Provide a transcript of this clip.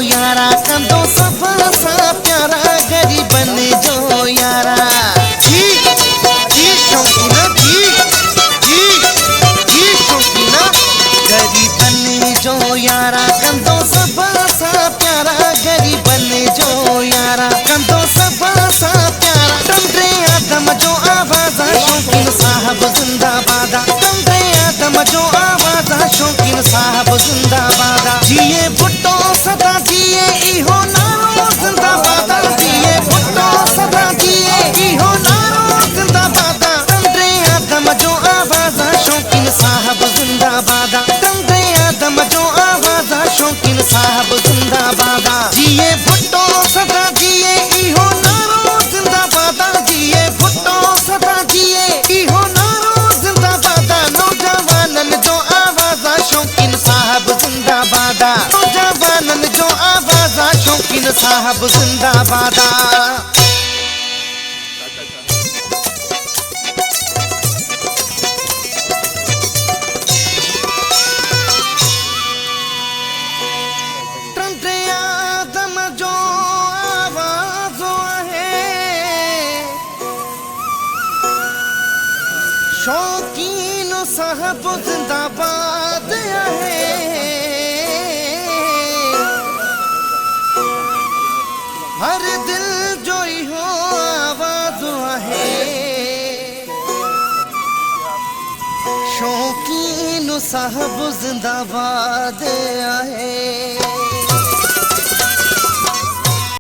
यारा, कंदो सब सा प्यारा गरीबन जो यारा। जी जी शौकीना, जी शौकीना, गरीबन जो यारा, कंदो सब सा प्यारा गरीबन जो यारा, कंदो सब सा प्यारा। तंद्रे आदम जो आवाज़ शौकीन साहब जिंदाबाद, तंद्रे आदम जो आवाज़ शौकीन साहब जिंदाबाद। जिए भुट्टो सदा जिए इहो नारो जिंदाबाद, जिए भुट्टो सदा जिए इहो नारो जिंदाबाद। तंद्रे आदम जो आवाज़ शौकीन साहब जिंदाबाद, तंद्रे आदम जो आवाज़ शौकीन साहब जिंदाबाद। जिए भुट्टो सदा जिए इहो नारो जिंदाबाद, जिए भुट्टो सदा जिए इहो नारो जिंदाबाद। नौजवानन जो आवाज़ शौकीन साहब जिंदाबाद, नौजवानन जो आवाज़ शौकीन साहब जिंदाबाद। शौकीन साहब जिंदाबाद है, हर दिल जो हो आवाज़ है। शौकीन साहब जिंदाबाद है।